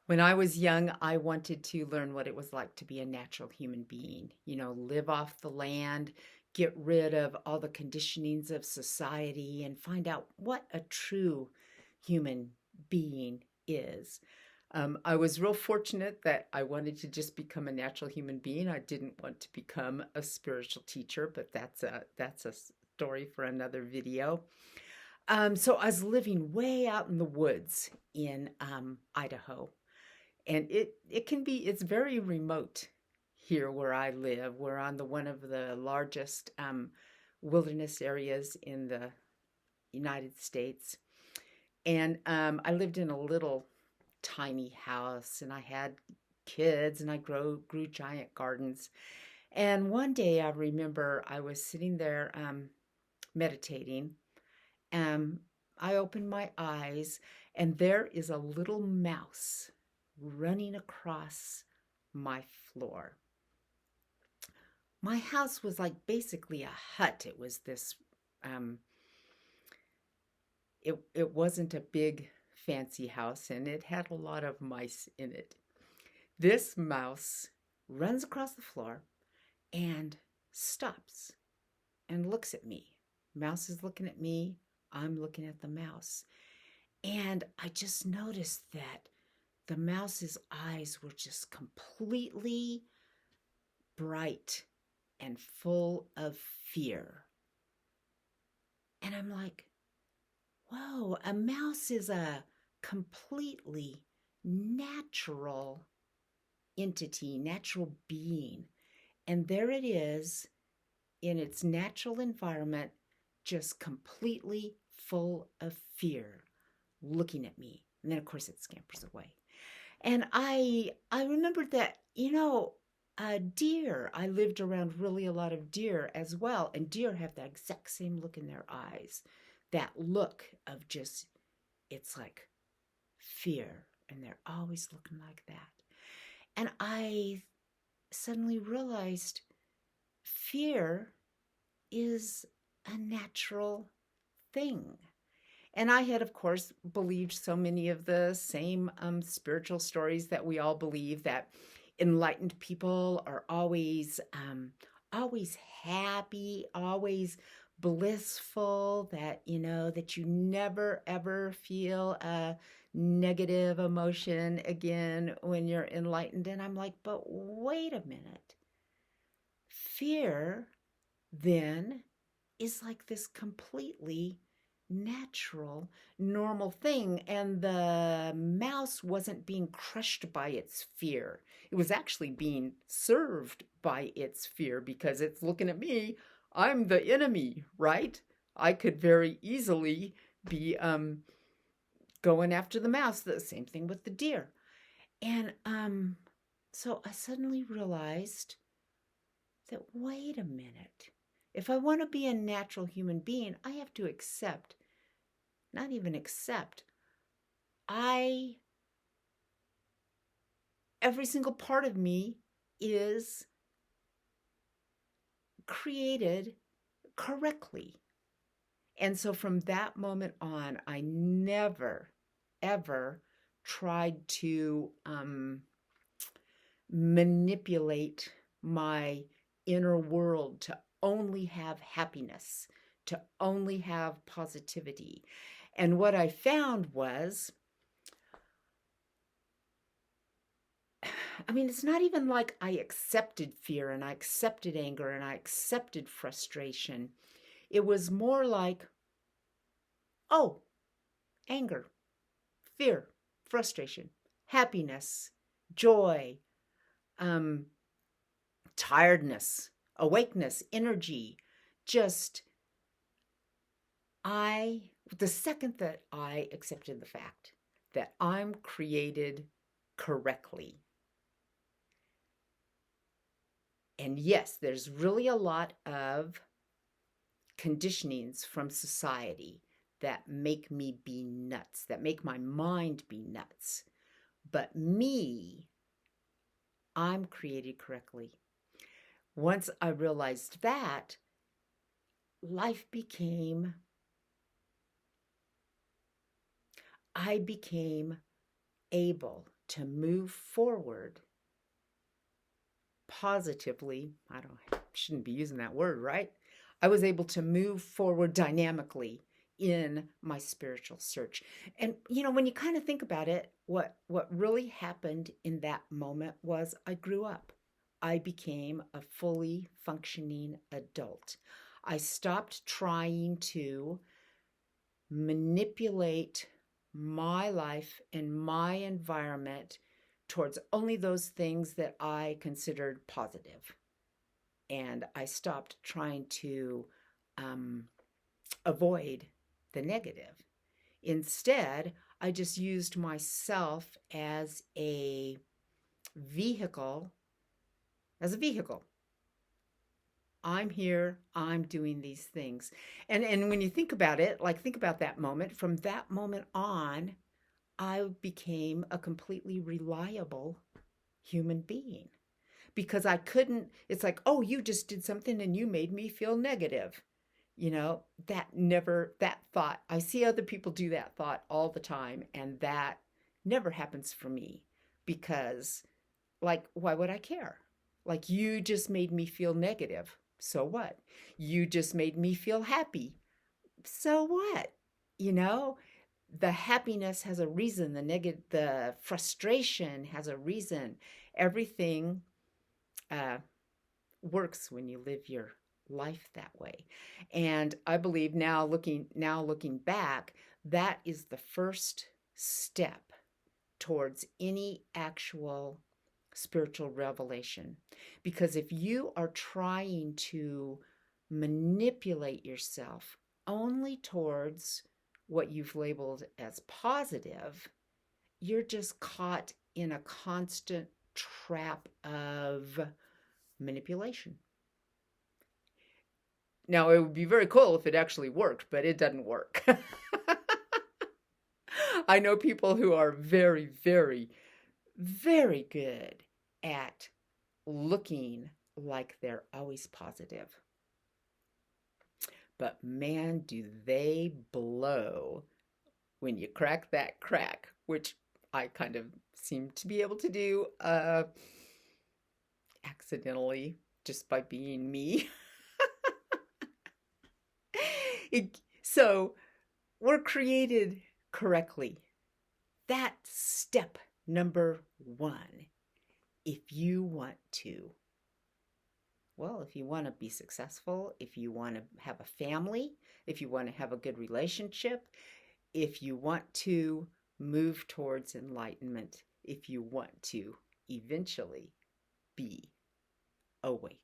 When I was young, I wanted to learn what it was like to be a natural human being, live off the land, get rid of all the conditionings of society, and find out what a true human being is. I was real fortunate that I wanted to just become a natural human being. I didn't want to become a spiritual teacher, but that's a story for another video. So I was living way out in the woods in Idaho, and it's very remote here where I live. We're on the one of the largest wilderness areas in the United States, and I lived in a little tiny house, and I had kids, and I grew giant gardens. And one day I remember I was sitting there meditating. Um, I opened my eyes, and there is a little mouse running across my floor. My house was like basically a hut. It was this, um, it wasn't a big fancy house, and it had a lot of mice in it. This mouse runs across the floor and stops and looks at me. Mouse is looking at me. I'm looking at the mouse. And I just noticed that the mouse's eyes were just completely bright and full of fear. And I'm like, whoa, a mouse is a completely natural entity, natural being. And there it is in its natural environment, just completely full of fear, looking at me. And then, of course, it scampers away. And I remembered that, deer, I lived around really a lot of deer as well. And deer have that exact same look in their eyes. That look of just, it's like fear. And they're always looking like that. And I suddenly realized fear is a natural thing. And I had, of course, believed so many of the same spiritual stories that we all believe, that enlightened people are always happy, always blissful, that that you never ever feel a negative emotion again when you're enlightened. And I'm like, but wait a minute. Fear then is like this completely natural, normal thing. And the mouse wasn't being crushed by its fear. It was actually being served by its fear because it's looking at me. I'm the enemy, right? I could very easily be going after the mouse. The same thing with the deer. And so I suddenly realized that, wait a minute. If I want to be a natural human being, I have to accept, not even accept, every single part of me is created correctly. And so from that moment on, I never, ever tried to manipulate my inner world to only have happiness, to only have positivity. And what I found was, it's not even like I accepted fear and I accepted anger and I accepted frustration. It was more like, oh, anger, fear, frustration, happiness, joy, um, tiredness, awakeness, energy. Just, the second that I accepted the fact that I'm created correctly. And yes, there's really a lot of conditionings from society that make me be nuts, that make my mind be nuts. But me, I'm created correctly. Once I realized that, I became able to move forward positively. Shouldn't be using that word, right? I was able to move forward dynamically in my spiritual search. And when you kind of think about it, what really happened in that moment was I grew up. I became a fully functioning adult. I stopped trying to manipulate my life and my environment towards only those things that I considered positive. And I stopped trying to avoid the negative. Instead, I just used myself as a vehicle. I'm here, I'm doing these things. And when you think about it, like think about that moment, from that moment on, I became a completely reliable human being because I couldn't, it's like, oh, you just did something and you made me feel negative. That thought, I see other people do that thought all the time, and that never happens for me because, like, why would I care? Like, you just made me feel negative. So what? You just made me feel happy. So what? You know, the happiness has a reason, the frustration has a reason. Everything uh, works when you live your life that way. And I believe now looking back, that is the first step towards any actual spiritual revelation. Because if you are trying to manipulate yourself only towards what you've labeled as positive, you're just caught in a constant trap of manipulation. Now, it would be very cool if it actually worked, but it doesn't work. I know people who are very, very, very good at looking like they're always positive. But man, do they blow when you crack that crack, which I kind of seem to be able to do accidentally just by being me. So we're created correctly. That's step number one. If you want to, if you want to be successful, if you want to have a family, if you want to have a good relationship, if you want to move towards enlightenment, if you want to eventually be awake.